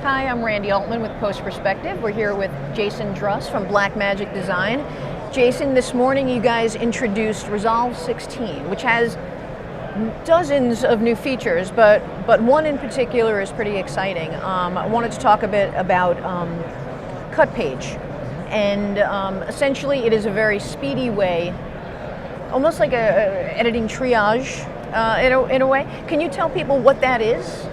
Hi, I'm Randy Altman with Post Perspective. We're here with Jason Druss from Blackmagic Design. Jason, this morning you guys introduced Resolve 16, which has dozens of new features, but one in particular is pretty exciting. I wanted to talk a bit about Cut Page, and essentially it is a very speedy way, almost like a editing triage in a way. Can you tell people what that is?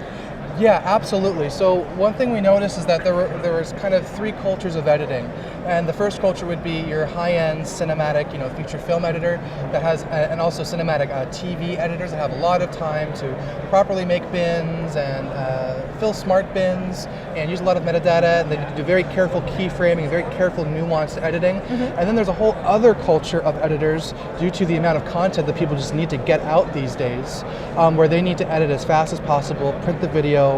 Yeah, absolutely. So one thing we noticed is that there was kind of three cultures of editing, and the first culture would be your high-end cinematic, feature film editor that has, and also cinematic TV editors that have a lot of time to properly make bins and fill smart bins and use a lot of metadata. And they need to do very careful keyframing, very careful nuanced editing. Mm-hmm. And then there's a whole other culture of editors due to the amount of content that people just need to get out these days, where they need to edit as fast as possible, print the video,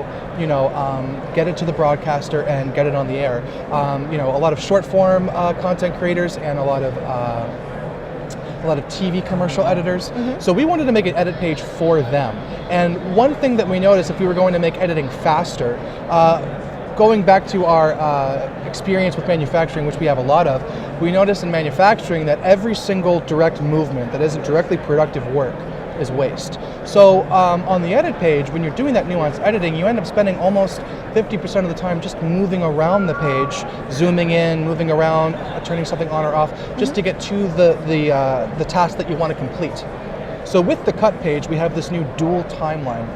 get it to the broadcaster and get it on the air. A lot of short form content creators and a lot of TV commercial editors. Mm-hmm. So we wanted to make an edit page for them. And one thing that we noticed, if we were going to make editing faster, going back to our experience with manufacturing, which we have a lot of, we noticed in manufacturing that every single direct movement that isn't directly productive work is waste. So on the edit page, when you're doing that nuanced editing, you end up spending almost 50% of the time just moving around the page, zooming in, moving around, turning something on or off, just to get to the task that you want to complete. So with the cut page, we have this new dual timeline,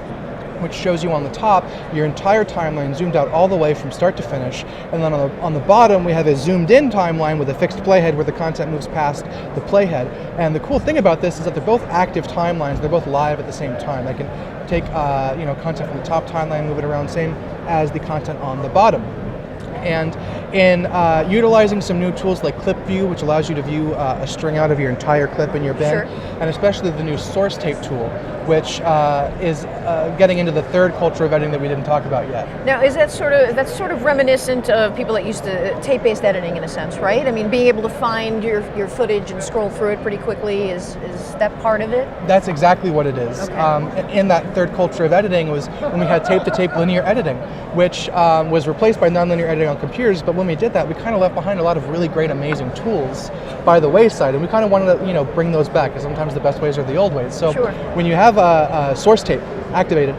which shows you on the top your entire timeline zoomed out all the way from start to finish, and then on the bottom we have a zoomed in timeline with a fixed playhead where the content moves past the playhead. And the cool thing about this is that they're both active timelines, they're both live at the same time. I can take content from the top timeline, move it around, same as the content on the bottom. And in utilizing some new tools like Clip View, which allows you to view a string out of your entire clip in your bin, sure, and especially the new Source Tape tool, which is getting into the third culture of editing that we didn't talk about yet. Now, is that that's sort of reminiscent of people that used to tape-based editing in a sense, right? I mean, being able to find your footage and scroll through it pretty quickly, is that part of it? That's exactly what it is. Okay. In that third culture of editing was when we had tape-to-tape linear editing, which was replaced by nonlinear editing on computers. But when we did that, we kind of left behind a lot of really great, amazing tools by the wayside, and we kind of wanted to, bring those back, because sometimes the best ways are the old ways. So sure, when you have a source tape activated,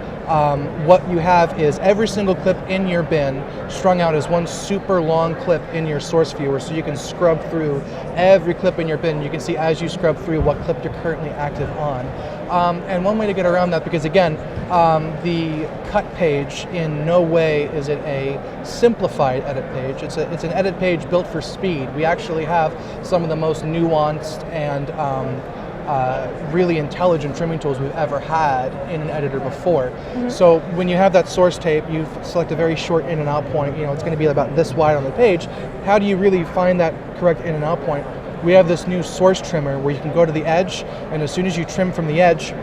what you have is every single clip in your bin strung out as one super long clip in your source viewer, so you can scrub through every clip in your bin. You can see as you scrub through what clip you're currently active on. And one way to get around that, because again, the cut page in no way is it a simplified edit page. It's an edit page built for speed. We actually have some of the most nuanced and really intelligent trimming tools we've ever had in an editor before. Mm-hmm. So when you have that source tape, you select a very short in and out point. It's going to be about this wide on the page. How do you really find that correct in and out point? We have this new source trimmer where you can go to the edge, and as soon as you trim from the edge,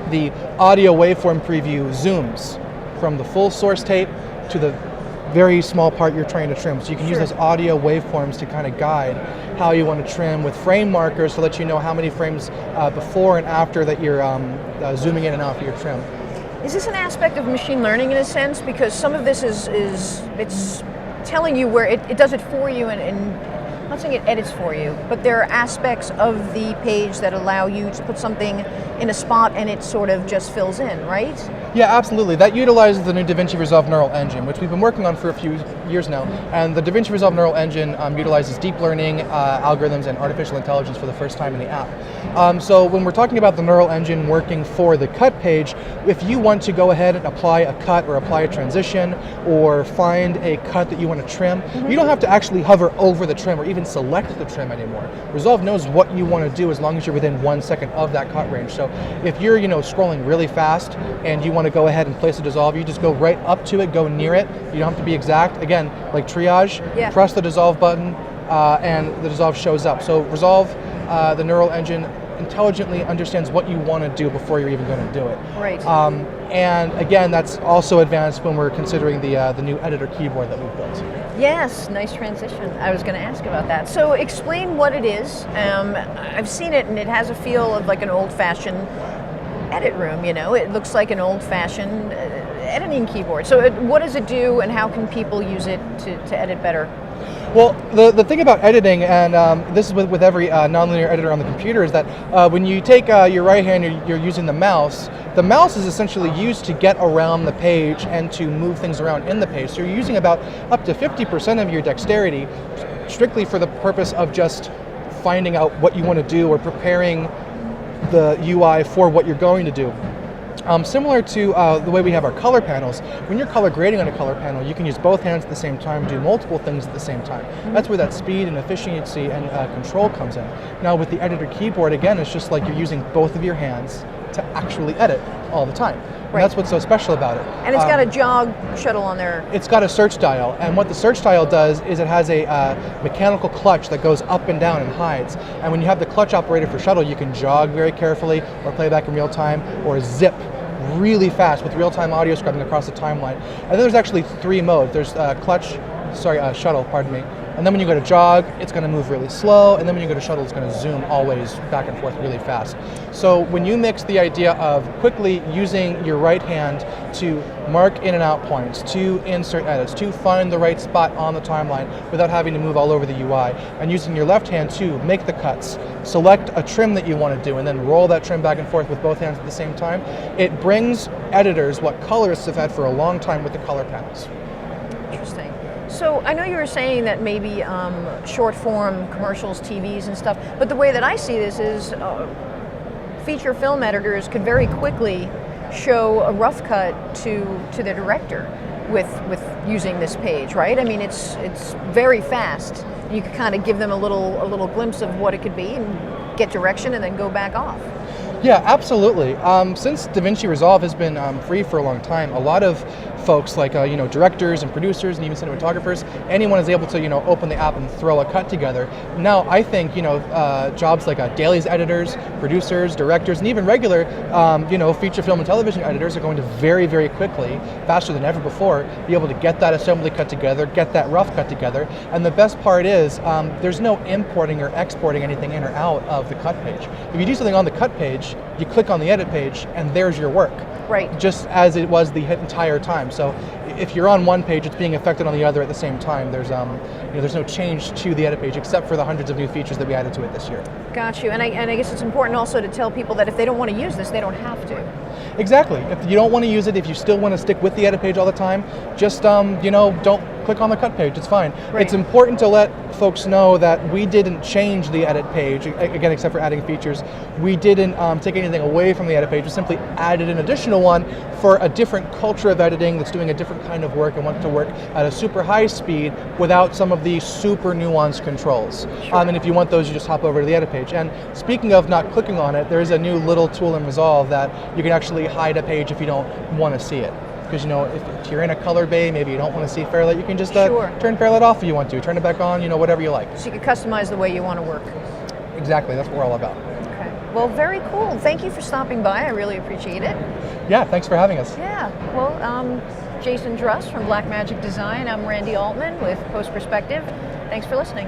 the audio waveform preview zooms from the full source tape to the very small part you're trying to trim. So you can use those audio waveforms to kind of guide how you want to trim, with frame markers to let you know how many frames before and after that you're zooming in and out for your trim. Is this an aspect of machine learning in a sense? Because some of this it's telling you where it does it for you, and I'm not saying it edits for you, but there are aspects of the page that allow you to put something in a spot and it sort of just fills in, right? Yeah, absolutely. That utilizes the new Davinci Resolve Neural Engine, which we've been working on for a few years now. And the Davinci Resolve Neural Engine utilizes deep learning algorithms and artificial intelligence for the first time in the app. So when we're talking about the neural engine working for the cut page, if you want to go ahead and apply a cut or apply a transition or find a cut that you want to trim, you don't have to actually hover over the trim or even select the trim anymore. Resolve knows what you want to do as long as you're within 1 second of that cut range. So if you're scrolling really fast and you want to go ahead and place a dissolve, you just go right up to it, go near it. You don't have to be exact. Again, like triage, press the dissolve button and the dissolve shows up. So Resolve, the neural engine, intelligently understands what you want to do before you're even going to do it. Right. And again, that's also advanced when we're considering the new editor keyboard that we've built. Yes, nice transition. I was going to ask about that. So explain what it is. I've seen it, and it has a feel of like an old-fashioned edit room. It looks like an old-fashioned editing keyboard. So what does it do, and how can people use it to edit better? Well, the thing about editing, and this is with every nonlinear editor on the computer, is that when you take your right hand, you're using the mouse. The mouse is essentially used to get around the page and to move things around in the page. So you're using about up to 50% of your dexterity strictly for the purpose of just finding out what you want to do or preparing the UI for what you're going to do. Similar to the way we have our color panels, when you're color grading on a color panel, you can use both hands at the same time, do multiple things at the same time. That's where that speed and efficiency and control comes in. Now with the editor keyboard, again, it's just like you're using both of your hands to actually edit all the time. And that's what's so special about it. And it's got a jog shuttle on there. It's got a search dial, and what the search dial does is it has a mechanical clutch that goes up and down and hides. And when you have the clutch operated for shuttle, you can jog very carefully, or play back in real time, or zip really fast with real-time audio scrubbing across the timeline. And then there's actually 3 modes. There's shuttle, pardon me. And then when you go to jog, it's going to move really slow. And then when you go to shuttle, it's going to zoom always back and forth really fast. So when you mix the idea of quickly using your right hand to mark in and out points, to insert edits, to find the right spot on the timeline without having to move all over the UI, and using your left hand to make the cuts, select a trim that you want to do, and then roll that trim back and forth with both hands at the same time, it brings editors what colorists have had for a long time with the color panels. Interesting. So I know you were saying that maybe short form commercials, TVs and stuff, but the way that I see this is feature film editors could very quickly show a rough cut to the director with using this page, right? I mean, it's very fast. You could kind of give them a little glimpse of what it could be and get direction and then go back off. Yeah, absolutely. Since Davinci Resolve has been free for a long time, a lot of folks like directors and producers and even cinematographers, anyone is able to open the app and throw a cut together. Now I think jobs like dailies editors, producers, directors, and even regular feature film and television editors are going to very, very quickly, faster than ever before, be able to get that assembly cut together, get that rough cut together. And the best part is there's no importing or exporting anything in or out of the cut page. If you do something on the cut page, you click on the edit page and there's your work. Right. Just as it was the entire time. So if you're on one page, it's being affected on the other at the same time. There's there's no change to the edit page except for the hundreds of new features that we added to it this year. Got you. And I guess it's important also to tell people that if they don't want to use this, they don't have to. Exactly. If you don't want to use it, if you still want to stick with the edit page all the time, just don't click on the cut page. It's fine. Right. It's important to let folks know that we didn't change the edit page, again, except for adding features. We didn't take anything away from the edit page. We simply added an additional one for a different culture of editing that's doing a different kind of work and wants to work at a super high speed without some of the super nuanced controls. Sure. And if you want those, you just hop over to the edit page. And speaking of not clicking on it, there's a new little tool in Resolve that you can actually hide a page if you don't want to see it. Because if you're in a color bay, maybe you don't want to see Fairlight, you can just turn Fairlight off if you want to, turn it back on, whatever you like. So you can customize the way you want to work. Exactly, that's what we're all about. Okay. Well, very cool. Thank you for stopping by. I really appreciate it. Yeah, thanks for having us. Yeah. Well, Jason Druss from Blackmagic Design. I'm Randy Altman with Post Perspective. Thanks for listening.